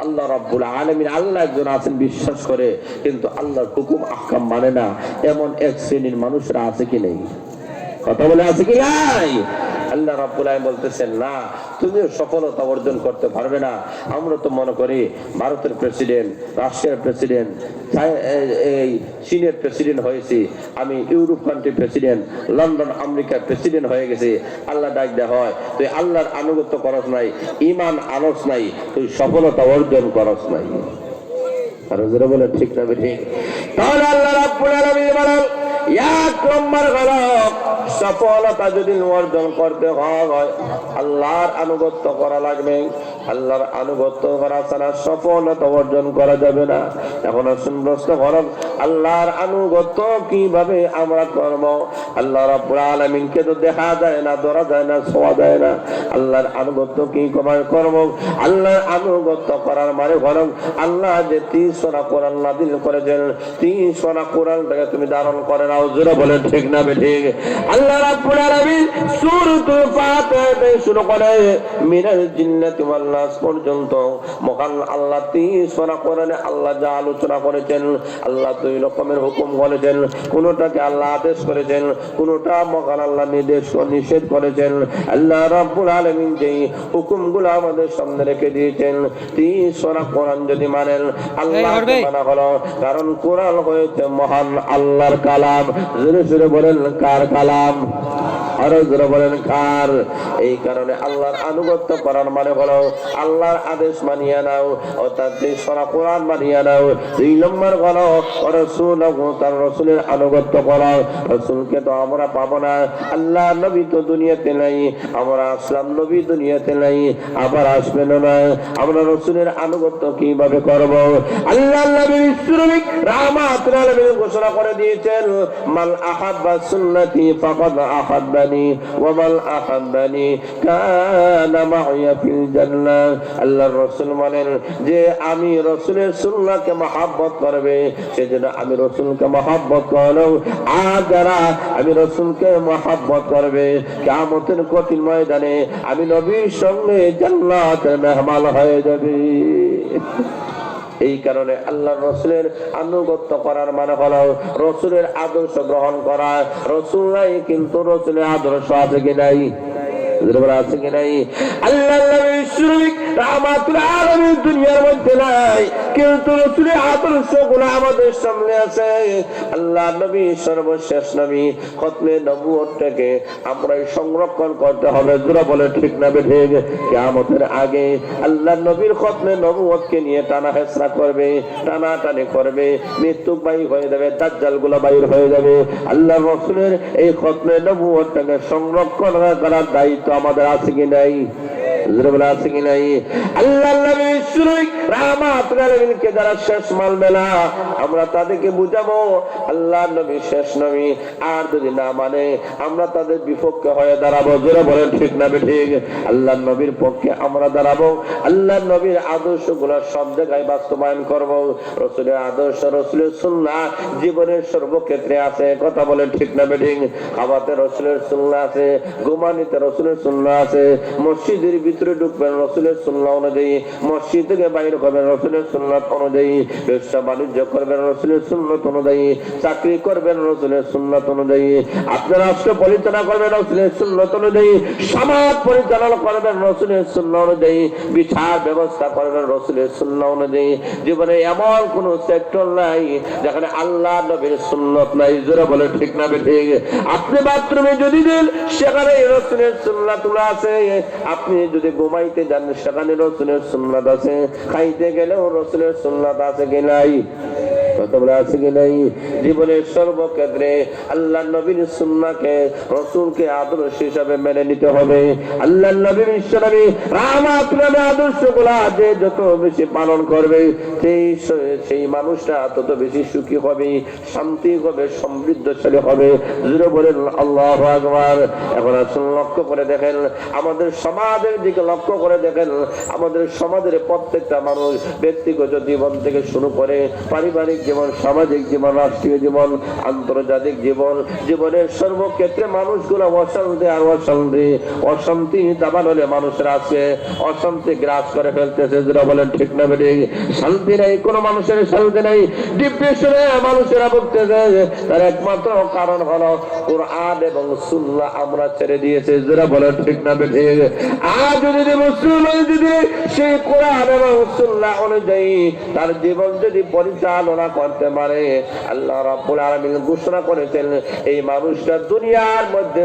আল্লাহ রাব্বুল আলামিন আল্লাহ একজন আছেন বিশ্বাস করে, কিন্তু আল্লাহর হুকুম আহকাম মানে না, এমন এক শ্রেণীর মানুষরা আছে কি নেই? কথা বলে আছে কি নাই? আল্লাহ রাব্বুল আলামিন বলতেছেন না, তুমিও সফলতা অর্জন করতে পারবে না। আমরা তো মনে করি ভারতের প্রেসিডেন্ট, রাশিয়ার প্রেসিডেন্ট, এই চীনের প্রেসিডেন্ট হয়েছি, আমি ইউরোপ কান্ট্রি প্রেসিডেন্ট, লন্ডন আমেরিকার প্রেসিডেন্ট হয়ে গেছি। আল্লাহ ডাক দেয়া হয়, তুই আল্লাহর আনুগত্য করস নাই, ঈমান আনস নাই, তুই সফলতা অর্জন করস নাই। আর যারা বলে ঠিক না ঠিক, তাহলে আল্লাহ রাব্বুল আলামিন বলেন এক নম্বর হলো সফলতা যদি অর্জন করতে হয় আল্লাহর আনুগত্য করা লাগবে। আল্লাহর আনুগত্য করা ছাড়া সফলতা অর্জন করা যাবে না। এখন আসুন প্রশ্ন করুন, আল্লাহর আনুগত্য কিভাবে আমরা করব? আল্লাহ রাব্বুল আলামিনকে তো দেখা যায় না, ধরা যায় না, ছোঁয়া যায় না। আল্লাহর আনুগত্য কি করব? আল্লাহর আনুগত্য করার মানে হলো আল্লাহ যে ৩০ সোনা কোরআন নাযিল করেছেন, ৩০ সোনা কোরআনটাকে তুমি ধারণ করে নাও। জোরে বলেন ঠিক না ঠিক? আল্লাহ রাব্বুল আলামিন সূরাতুল ফাতিহা শুরু করে মিনাল জিন্নাতি ওয়াল নাস পর্যন্ত মহান আল্লাহ ৩০ সোনা কোরআনে আল্লাহ যা আলোচনা করেছেন, আল্লাহ ২ রকমের হুকুম করেছেন। কোনটাকে আল্লাহ আদেশ করেছেন, কোনটা মহান আল্লাহ নিষেধ করেছেন। আল্লাহ রাব্বুল আলামিন যেই হুকুমগুলো আমাদের সামনে রেখে দিয়েছেন, ৩০ সোনা কোরআন যদি মানেন আল্লাহ মানা হলো, কারণ কোরআন হয়েছে মহান আল্লাহর কালাম। জোরে জোরে বলেন কার কালাম? আরো জোরে বলেন কার? এই কারণে আল্লাহর আনুগত্য করার মানে হলো আল্লাহর আদেশ মানিয়ে নাও, অর্থাৎ সোনা কোরআন মানিয়ে নাও। ২ নম্বর হলো রাসূল ও তার রাসূলের আনুগত্য করা। রাসূলকে তো আমরা পাবো না, আল্লাহ নবী তো দুনিয়াতে নাই, আমরা আসলাম নবী দুনিয়াতে নাই, আবার আসবেন না। আমরা রাসূলের আনুগত্য কিভাবে করব? আল্লাহ নবী বিশ্বনবী রাহমাতুল আলামিন ঘোষণা করে দিয়েছেন, মান আহাব্বা সুন্নতি ফাকাদ আহাব্বানি ওয়া মান আহাব্বানি কানা মাইয়া ফিল জান্নাহ। আল্লাহর রাসূল বলেন যে আমি রাসূলের সুন্নাহকে মহব্বত করবে, সেজন্য আমি রাসূলকে মহব্বত করব। আর যারা আমি রাসূলকে মহব্বত করবে, কিয়ামতের কঠিন ময়দানে আমি নবীর সঙ্গে জান্নাতের মেহমান হয়ে যাবে। এই কারণে আল্লাহর রাসূলের আনুগত্য করার মানে হলো রাসূলের আদর্শ গ্রহণ করা। রাসূল নাই কিন্তু রাসূলের আদর্শ আছে কি নাই? আছে কি নাই? আল্লাহ নবী শুরুই রাহমাতুল আলামিন দুনিয়ার মধ্যে নাই, কিন্তু রাসূলের আদর্শগুলো আমাদের সামনে আছে। আল্লাহ নবী সর্বশেষ নবী, খতমে নবুয়তটাকে আমরাই সংরক্ষণ করতে হবে। জোরে বলে ঠিক না ঠিক? কিয়ামতের আগে আল্লাহ নবীর খতমে নবুয়তকে নিয়ে টানা হেসরা করবে, টানাটানি করবে, মৃত্যু বাই হয়ে যাবে, দাজ্জালগুলো বাইর হয়ে যাবে। আল্লাহ রাসূলের এই খতমে নবুয়তটাকে সংরক্ষণ করার দায়িত্ব আমাদের আছে কি নাই? আছে কি নাই? আল্লাহ নবী শুরুই রাহমাতুল আলামিনকে যারা শেষ মানবে না, আমরা তাদেরকে বুঝাবো আল্লাহ নবী শেষ নবী, আর যদি না মানে আমরা তাদের বিপক্ষে হয়ে দাঁড়াবো। জোরে বলেন ঠিক না ঠিক? আল্লাহ নবীর পক্ষে আমরা দাঁড়াবো, আল্লাহ নবীর আদর্শগুলো সব জায়গায় বাস্তবায়ন করব। রাসূলের আদর্শ, রাসূলের সুন্নাহ জীবনের সর্বক্ষেত্রে আছে। কথা বলেন ঠিক না ঠিক? খাবাতে রাসূলের সুন্নাহ আছে, ঘুমানিতে রাসূলের সুন্নাহ আছে, মসজিদের ভিতরে ঢুকবেন রাসূলের সুন্নাহ অনুযায়ী, মসজিদ থেকে বাইর হবেন রাসূলের সুন্নাত অনুযায়ী, ব্যবসা বাণিজ্য করবেন রাসূলের সুন্নাত অনুযায়ী, চাকরি করবেন রাসূলের সুন্নাত অনুযায়ী, আপনার রাষ্ট্র পরিচালনা করবেন রাসূলের সুন্নাত অনুযায়ী, সমাজ পরিচালনা করবেন রাসূলের সুন্নাহ অনুযায়ী, বিচার ব্যবস্থা করবেন রাসূলের সুন্নাহ অনুযায়ী। জীবনে এমন কোন সেক্টর নাই যেখানে আল্লাহ নবীর সুন্নাত নাই। জোরে বলে ঠিক না ঠিক? আপনি বাথরুমে যদি দেন সেখানে রাসূলের সুন্নাত আছে, আপনি যদি ঘুমাইতে যান সেখানে রাসূলের সুন্নাত আছে, খাইতে গেলেও রাসূলের সুন্নাত আছে কি নাই? আছে কি নাই? জীবনের সর্বক্ষেত্রে আল্লাহ নবীর সুন্নাহকে, রাসূলকে আদর্শ হিসাবে মেনে নিতে হবে। আল্লাহ নবী বিশ্বনবী রাহমাতুল আলামিন আদর্শগুলো যে যত বেশি পালন করবে, সেই মানুষটা তত বেশি সুখী হবে, শান্তি হবে, সমৃদ্ধশালী হবে। জোরে বলেন আল্লাহু আকবার। এখন আসুন লক্ষ্য করে দেখেন, আমাদের সমাজের দিকে লক্ষ্য করে দেখেন, আমাদের সমাজের প্রত্যেকটা মানুষ ব্যক্তিগত জীবন থেকে শুরু করে পারিবারিক জীবন, সামাজিক জীবন, রাষ্ট্রীয় জীবন, আন্তর্জাতিক জীবন, জীবনের সর্বক্ষেত্রে মানুষগুলো অশান্তি আর অশান্তি, অশান্তি দাবান হলে মানুষের আজকে অশান্তি গ্রাস করে ফেলতেছে। যারা বলেন ঠিক না বেঠিক? শান্তি নেই, কোনো মানুষের শান্তি নেই, ডিপ্রেশনে মানুষেরা ভুগতেছে। তার একমাত্র কারণ হলো কোরআন এবং সুন্নাহ আমরা ছেড়ে দিয়েছে। যারা বলেন ঠিক না বেঠিক? আজ যদি মুসলমান যদি সেই কোরআন এবং সুন্নাহ অনুযায়ী তার জীবন যদি পরিচালনা করতে পারে, আল্লাহ রাব্বুল আলামিন ঘোষণা করেছেন এই মানুষটা দুনিয়ার মধ্যে